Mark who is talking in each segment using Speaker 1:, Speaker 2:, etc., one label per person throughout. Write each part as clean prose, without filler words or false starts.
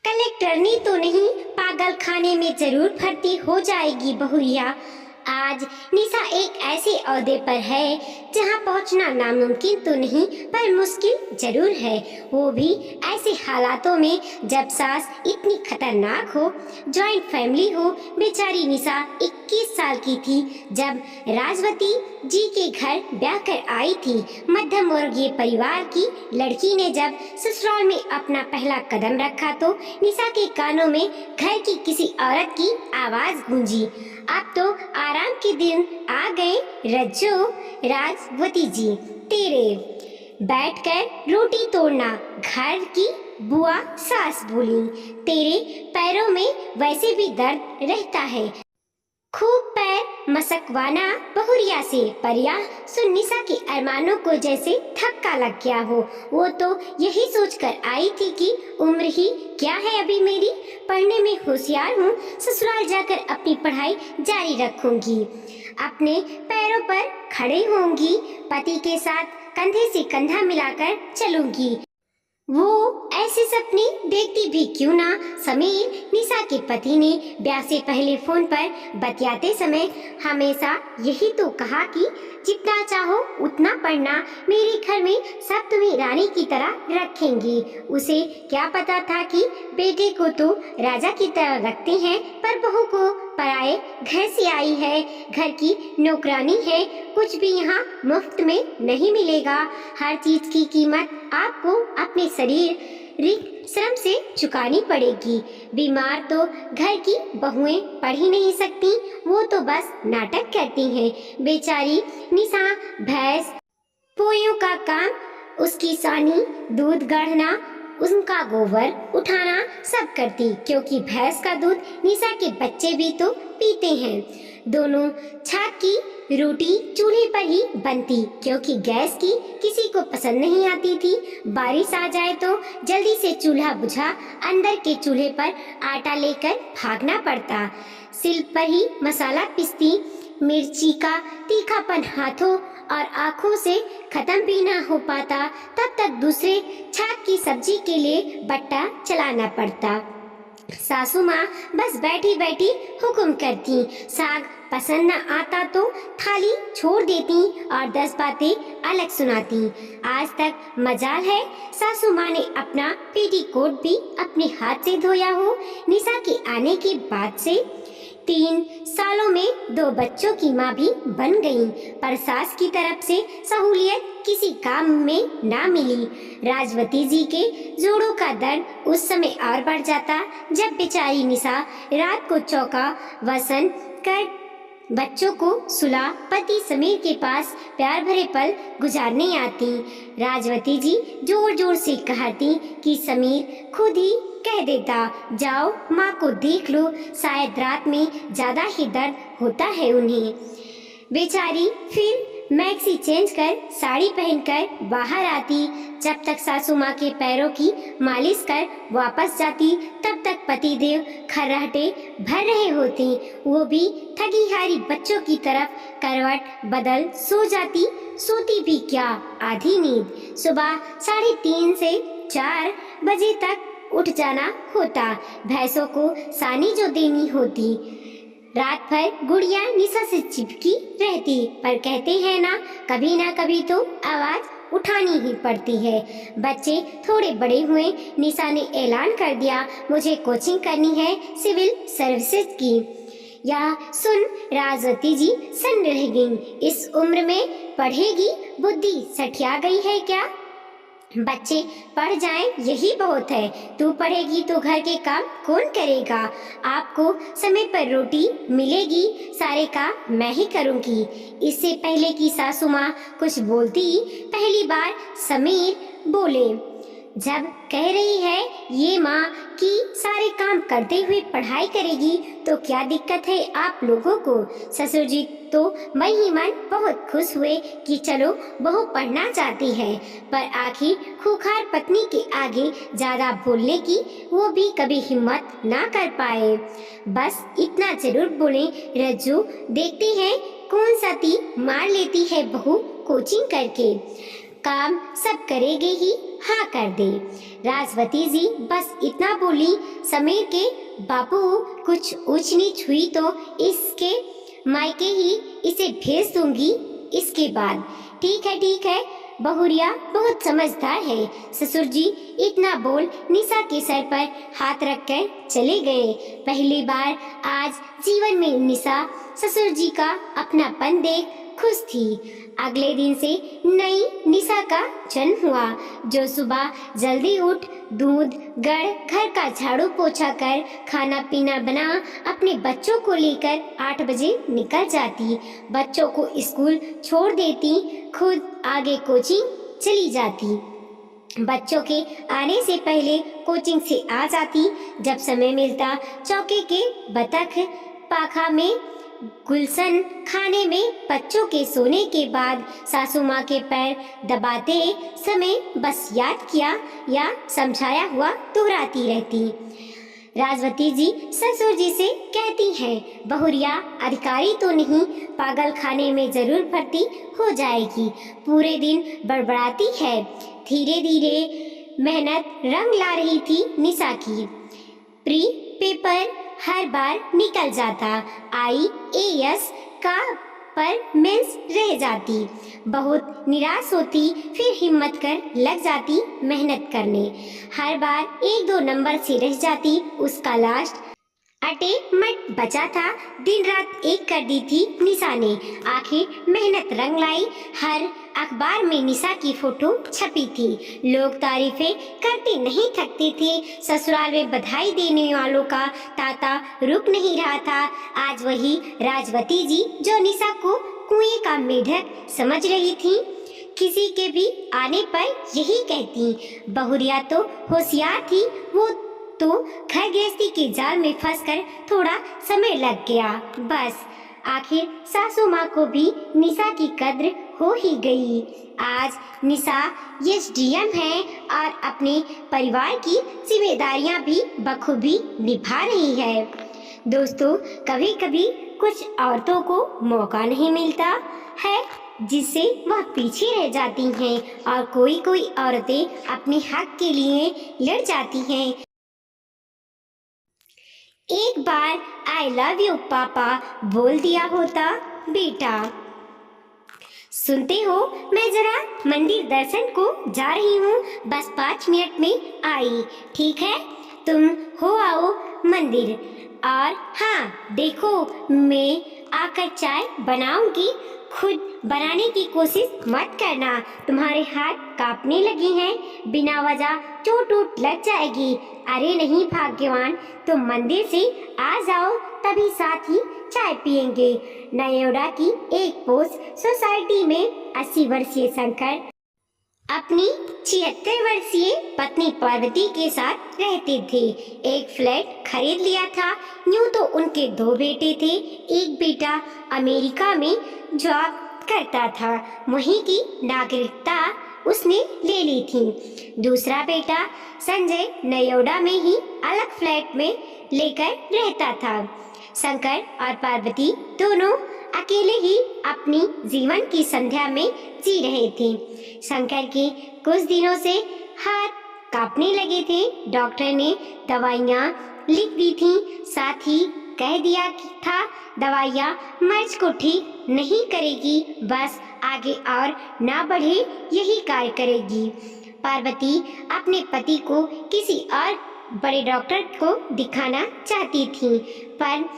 Speaker 1: कलेक्टरनी तो नहीं, पागल खाने में जरूर भर्ती हो जाएगी बहुरिया। आज निशा एक ऐसे ओहदे पर है जहां पहुंचना नामुमकिन तो नहीं पर मुश्किल जरूर है, वो भी ऐसे हालातों में जब सास इतनी खतरनाक हो, जॉइंट फैमिली हो। बेचारी निशा 21 साल की थी जब राजवती जी के घर ब्याह कर आई थी। मध्यम वर्गीय परिवार की लड़की ने जब ससुराल में अपना पहला कदम रखा तो निशा के कानों में घर की किसी औरत की आवाज गूंजी, अब तो आराम के दिन आ गए रज्जो राजवती जी तेरे। बैठकर रोटी तोड़ना, घर की बुआ सास बोली, तेरे पैरों में वैसे भी दर्द रहता है, खूब पैर मसकवाना बहुरिया से। परिया सुन निशा के अरमानों को जैसे धक्का लग गया हो। वो तो यही सोचकर आई थी कि उम्र ही क्या है अभी मेरी, पढ़ने में होशियार हूँ, ससुराल जाकर अपनी पढ़ाई जारी रखूंगी, अपने पैरों पर खड़े होंगी, पति के साथ कंधे से कंधा मिलाकर चलूंगी। वो ऐसे सपने देखती भी क्यों ना। समीर, निशा के पति ने ब्याह से पहले फोन पर बतियाते समय हमेशा यही तो कहा कि जितना चाहो उतना पढ़ना, मेरे घर में सब तुम्हें रानी की तरह रखेंगी। उसे क्या पता था कि बेटे को तो राजा की तरह रखते हैं, पर बहू को पराए घर से आई है, घर की नौकरानी है, कुछ भी यहाँ मुफ्त में नहीं मिलेगा। हर चीज की कीमत आपको अपने शरीर श्रम से चुकानी पड़ेगी। बीमार तो घर की बहुएं पढ़ ही नहीं सकती, वो तो बस नाटक करती हैं। बेचारी निशा भैंस पोयों का काम, उसकी सानी दूध गाढ़ना, उनका गोबर उठाना सब करती, क्योंकि भैंस का दूध निशा के बच्चे भी तो पीते हैं। दोनों छात की रोटी चूल्हे पर ही बनती, क्योंकि गैस की किसी को पसंद नहीं आती थी। बारिश आ जाए तो जल्दी से चूल्हा बुझा अंदर के चूल्हे पर आटा लेकर भागना पड़ता, सिल पर ही मसाला पीसती। मिर्ची का तीखापन हाथों और आँखों से खत्म भी ना हो पाता, तब तक दूसरे छात की सब्जी के लिए बट्टा चलाना पड़ता। सासू माँ बस बैठी बैठी हुक्म करती, साग पसंद न आता तो थाली छोड़ देती और 10 बातें अलग सुनाती। आज तक मजाल है सासू माँ ने अपना पेटीकोट भी अपने हाथ से धोया हो। निशा के आने के बाद से 3 सालों में 2 बच्चों की माँ भी बन गई, पर सास की तरफ से सहूलियत किसी काम में ना मिली। राजवती जी के जोड़ों का दर्द उस समय और बढ़ जाता जब बेचारी निशा रात को चौका वसन कर बच्चों को सुला पति समीर के पास प्यार भरे पल गुजारने आती। राजवती जी जोर जोर से कहती कि समीर खुद ही कह देता, जाओ माँ को देख लो, शायद रात में ज्यादा ही दर्द होता है उन्हें। बेचारी फिर मैक्सी चेंज कर साड़ी पहनकर बाहर आती। जब तक सासू माँ के पैरों की मालिश कर वापस जाती, तब तक पतिदेव खर्राटे भर रहे होते। वो भी थकी हारी बच्चों की तरफ करवट बदल सो जाती, सोती भी क्या आधी नींद। सुबह 3:30 से 4 बजे तक उठ जाना होता, भैंसों को सानी जो देनी होती। रात भर गुड़िया निशा से चिपकी रहती, पर कहते हैं ना कभी तो आवाज उठानी ही पड़ती है। बच्चे थोड़े बड़े हुए, निशा ने ऐलान कर दिया, मुझे कोचिंग करनी है सिविल सर्विसेज की। यह सुन राजवती जी सन्न रह गईं। इस उम्र में पढ़ेगी, बुद्धि सठिया गई है क्या? बच्चे पढ़ जाएं यही बहुत है, तू पढ़ेगी तो घर के काम कौन करेगा? आपको समय पर रोटी मिलेगी, सारे काम मैं ही करूंगी। इससे पहले कि सासू माँ कुछ बोलती, पहली बार समीर बोले, जब कह रही है ये माँ कि सारे काम करते हुए पढ़ाई करेगी तो क्या दिक्कत है आप लोगों को? ससुर जी तो मन ही मन बहुत खुश हुए कि चलो बहू पढ़ना चाहती है, पर आखिर खूंखार पत्नी के आगे ज्यादा बोलने की वो भी कभी हिम्मत ना कर पाए। बस इतना जरूर बोले, रज्जू देखते हैं कौन सा तीर मार लेती है बहू कोचिंग करके। काम सब करेगी ही हाँ कर दे। राजवती जी बस इतना बोली। समीर के बापू कुछ ऊंच नीच हुई तो इसके मायके ही इसे भेज दूंगी इसके बाद। ठीक है, बहुरिया बहुत समझदार है। ससुर जी इतना बोल निशा के सर पर हाथ रखकर चले गए। पहली बार आज जीवन में निशा ससुर जी का अपनापन देख खुश थी। अगले दिन से नई निशा का जन्म हुआ, जो सुबह जल्दी उठ दूध गढ़ घर का झाड़ू पोछा कर खाना पीना बना अपने बच्चों को लेकर 8 बजे निकल जाती। बच्चों को स्कूल छोड़ देती, खुद आगे कोचिंग चली जाती। बच्चों के आने से पहले कोचिंग से आ जाती। जब समय मिलता चौके के बतख पाखा में गुलशन खाने में बच्चों के सोने के बाद सासू माँ के पैर दबाते समय बस याद किया या समझाया हुआ दोहराती रहती। राजवती जी ससुर जी से कहती हैं, बहुरिया अधिकारी तो नहीं, पागल खाने में जरूर भर्ती हो जाएगी। पूरे दिन बड़बड़ाती है। धीरे धीरे मेहनत रंग ला रही थी निशा की। प्री पेपर हर बार निकल जाता। IAS का पर मेंस रह जाती। बहुत निराश होती, फिर हिम्मत कर लग जाती मेहनत करने। हर बार 1-2 नंबर से रह जाती। उसका लास्ट अटेम्प्ट बचा था। दिन रात एक कर दी थी निशा ने। आखिर मेहनत रंग लाई। हर अखबार में निशा की फोटो छपी थी। लोग तारीफें करते नहीं थकते थे। ससुराल में बधाई देने वालों का तांता रुक नहीं रहा था। आज वही राजवती जी जो निशा को कुएं का मेढक समझ रही थी, किसी के भी आने पर यही कहती। बहुरिया तो होशियार थी, वो तो घर गृहस्थी के जाल में फंसकर थोड़ा समय लग गया। बस आखिर सासू माँ को भी निशा की कद्र हो ही गई। आज निशा SDM है और अपने परिवार की जिम्मेदारियां भी बखूबी निभा रही है। दोस्तों, कभी कभी कुछ औरतों को मौका नहीं मिलता है जिससे वह पीछे रह जाती हैं और कोई औरतें अपने हक के लिए लड़ जाती हैं। एक बार आई लव यू पापा बोल दिया होता बेटा। सुनते हो, मैं जरा मंदिर दर्शन को जा रही हूँ, बस 5 मिनट में आई। ठीक है, तुम हो आओ मंदिर। और हाँ देखो, मैं आकर चाय बनाऊंगी, खुद बनाने की कोशिश मत करना, तुम्हारे हाथ कांपने लगे हैं, बिना वजह चोट वोट लग जाएगी। अरे नहीं भाग्यवान, तुम मंदिर से आ जाओ, तभी साथ ही चाय पियेंगे। नयोडा की एक पोस्ट सोसाइटी में 80 वर्षीय शंकर अपनी 76 वर्षीय पत्नी पार्वती के साथ रहते थे। एक फ्लैट खरीद लिया था। यूं तो उनके 2 बेटे थे। एक बेटा अमेरिका में जॉब करता था, वहीं की नागरिकता उसने ले ली थी। दूसरा बेटा संजय नयोडा में ही अलग फ्लैट में लेकर रहता था। शंकर और पार्वती दोनों अकेले ही अपनी जीवन की संध्या में जी रहे थे। शंकर के कुछ दिनों से हाथ कांपने लगे थे। डॉक्टर ने दवाइयाँ लिख दी थी, साथ ही कह दिया था दवाइयाँ मर्ज को ठीक नहीं करेगी, बस आगे और ना बढ़े यही कार्य करेगी। पार्वती अपने पति को किसी और बड़े डॉक्टर को दिखाना चाहती थी, पर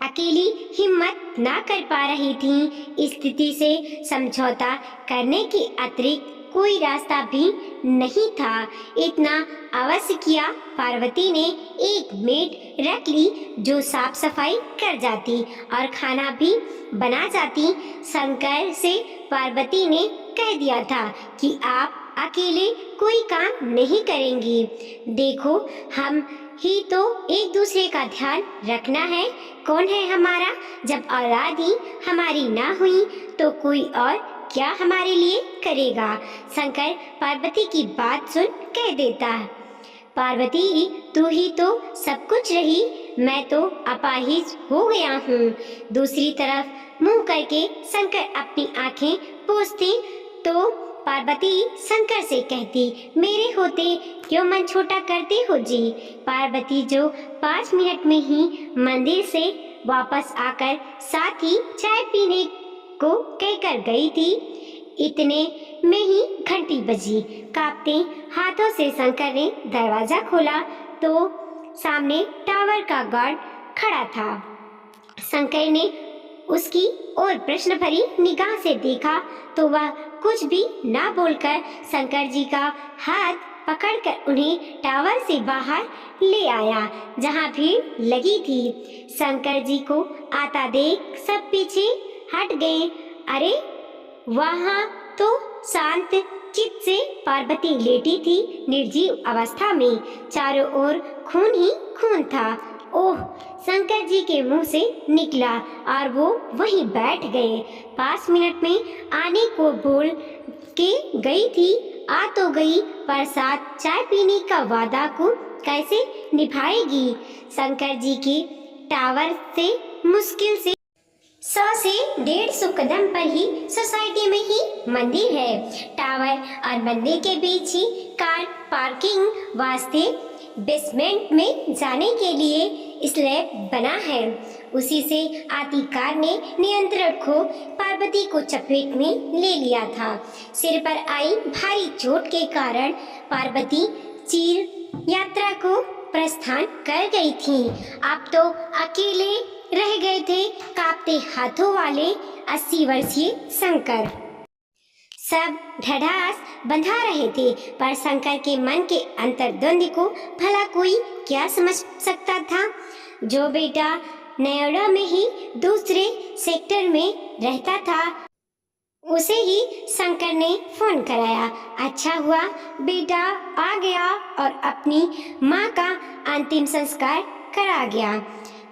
Speaker 1: अकेली हिम्मत ना कर पा रही थी। स्थिति से समझौता करने के अतिरिक्त कोई रास्ता भी नहीं था। इतना अवश्य किया, पार्वती ने एक मेड रख ली जो साफ सफाई कर जाती और खाना भी बना जाती। शंकर से पार्वती ने कह दिया था कि आप अकेले कोई काम नहीं करेंगी। देखो, हम ही तो एक दूसरे का ध्यान रखना है। कौन है हमारा? जब औलाद ही हमारी ना हुई तो कोई और क्या हमारे लिए करेगा? शंकर पार्वती की बात सुन कह देता, पार्वती तू ही तो सब कुछ रही, मैं तो अपाहिज हो गया हूँ। दूसरी तरफ मुंह करके शंकर अपनी आंखें पोंछते तो पार्वती शंकर से कहती, मेरे होते क्यों मन छोटा करते हो जी। पार्वती जो 5 मिनट में ही मंदिर से वापस आकर साथ ही चाय पीने को कहकर गई थी, इतने में ही घंटी बजी। कांपते हाथों से शंकर ने दरवाजा खोला तो सामने टावर का गार्ड खड़ा था। शंकर ने उसकी ओर प्रश्न भरी निगाह से देखा तो वह कुछ भी ना बोलकर शंकर जी का हाथ पकड़कर उन्हें टावर से बाहर ले आया जहां भीड़ लगी थी। शंकर जी को आता देख सब पीछे हट गए। अरे वहां तो शांत चित्त से पार्वती लेटी थी, निर्जीव अवस्था में, चारों ओर खून ही खून था। ओह, शंकर जी के मुंह से निकला और वो वहीं बैठ गए। 5 मिनट में आने को बोल के गई थी, आ तो गई, पर साथ चाय पीने का वादा को कैसे निभाएगी। शंकर जी के टावर से मुश्किल से 100 से 150 कदम पर ही सोसाइटी में ही मंदिर है। टावर और मंदिर के बीच ही कार पार्किंग वास्ते बेसमेंट में जाने के लिए स्लैब बना है। उसी से आती कार ने नियंत्रण खो पार्वती को चपेट में ले लिया था। सिर पर आई भारी चोट के कारण पार्वती चीर यात्रा को प्रस्थान कर गई थी। अब तो अकेले रह गए थे कांपते हाथों वाले 80 वर्षीय शंकर। सब ढढ़ास बंधा रहे थे, पर शंकर के मन के अंतर्द्वंद को भला कोई क्या समझ सकता था। जो बेटा नोएडा में ही दूसरे सेक्टर में रहता था, उसे ही शंकर ने फोन कराया। अच्छा हुआ बेटा आ गया और अपनी माँ का अंतिम संस्कार करा गया।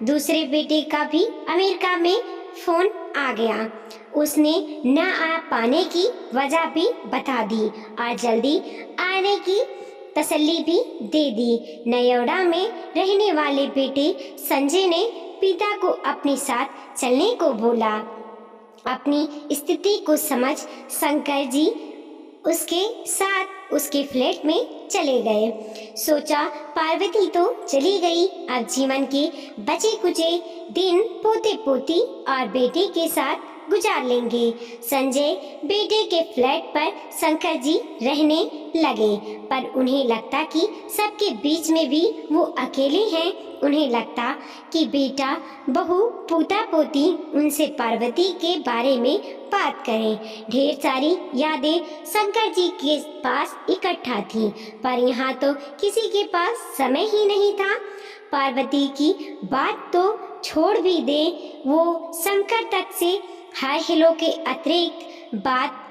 Speaker 1: दूसरे बेटे का भी अमेरिका में फोन आ गया। उसने न आ पाने की वजह भी बता दी और जल्दी आने की तसल्ली भी दे दी। नोएडा में रहने वाले बेटे संजय ने पिता को अपने साथ चलने को बोला। अपनी स्थिति को समझ शंकर जी उसके साथ उसके फ्लैट में चले गए। सोचा पार्वती तो चली गई, अब जीवन के बचे कुचे दिन पोते पोती और बेटे के साथ गुजार लेंगे। संजय बेटे के फ्लैट पर शंकर जी रहने लगे, पर उन्हें लगता कि सबके बीच में भी वो अकेले हैं। उन्हें लगता कि बेटा बहू पोता पोती उनसे पार्वती के बारे में बात करें। ढेर सारी यादें शंकर जी के पास इकट्ठा थी, पर यहाँ तो किसी के पास समय ही नहीं था। पार्वती की बात तो छोड़ भी दे, वो शंकर तक से हाय हेलो के अतिरिक्त बात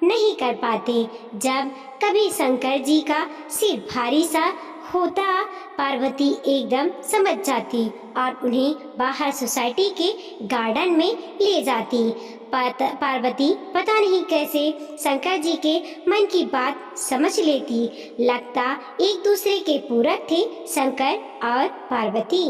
Speaker 1: नहीं कर पाते। जब कभी शंकर जी का सिर भारी सा होता, पार्वती एकदम समझ जाती और उन्हें बाहर सोसाइटी के गार्डन में ले जाती। पार्वती पता नहीं कैसे शंकर जी के मन की बात समझ लेती। लगता एक दूसरे के पूरक थे शंकर और पार्वती।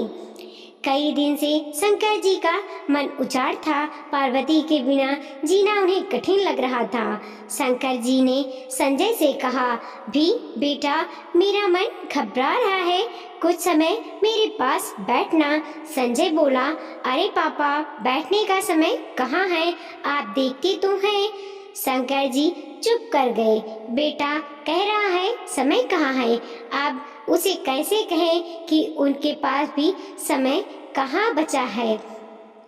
Speaker 1: कई दिन से शंकर जी का मन उचाट था। पार्वती के बिना जीना उन्हें कठिन लग रहा था। शंकर जी ने संजय से कहा, भी बेटा मेरा मन घबरा रहा है, कुछ समय मेरे पास बैठना। संजय बोला, अरे पापा बैठने का समय कहाँ है, आप देखते तो हैं। शंकर जी चुप कर गए। बेटा कह रहा है समय कहाँ है, अब उसे कैसे कहें कि उनके पास भी समय कहाँ बचा है।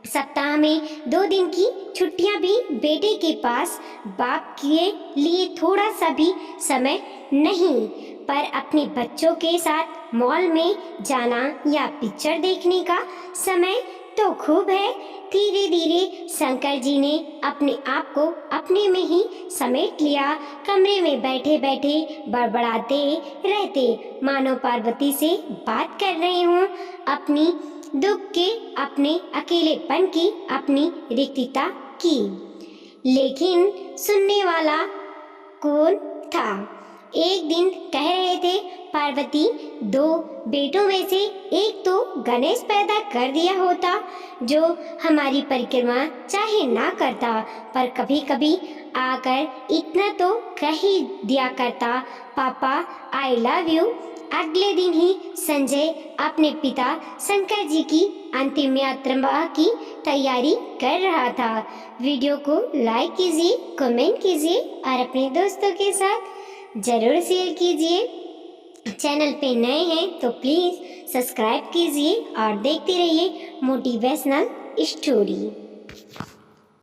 Speaker 1: सप्ताह में 2 दिन की छुट्टियां भी बेटे के पास बाप के लिए थोड़ा सा भी समय नहीं, पर अपने बच्चों के साथ मॉल में जाना या पिक्चर देखने का समय तो खूब है। धीरे धीरे शंकर जी ने अपने आप को अपने में ही समेट लिया। कमरे में बैठे बैठे बड़बड़ाते रहते, मानो पार्वती से बात कर रहे हों। अपनी दुख के, अपने अकेलेपन की, अपनी रिक्तता की, लेकिन सुनने वाला कौन था। एक दिन कह रहे थे, पार्वती 2 बेटों में से एक तो गणेश पैदा कर दिया होता, जो हमारी परिक्रमा चाहे ना करता, पर कभी कभी आकर इतना तो कह ही दिया करता, पापा आई लव यू। अगले दिन ही संजय अपने पिता शंकर जी की अंतिम यात्रा की तैयारी कर रहा था। वीडियो को लाइक कीजिए, कमेंट कीजिए और अपने दोस्तों के साथ जरूर शेयर कीजिए। चैनल पे नए हैं तो प्लीज़ सब्सक्राइब कीजिए और देखते रहिए मोटिवेशनल स्टोरी।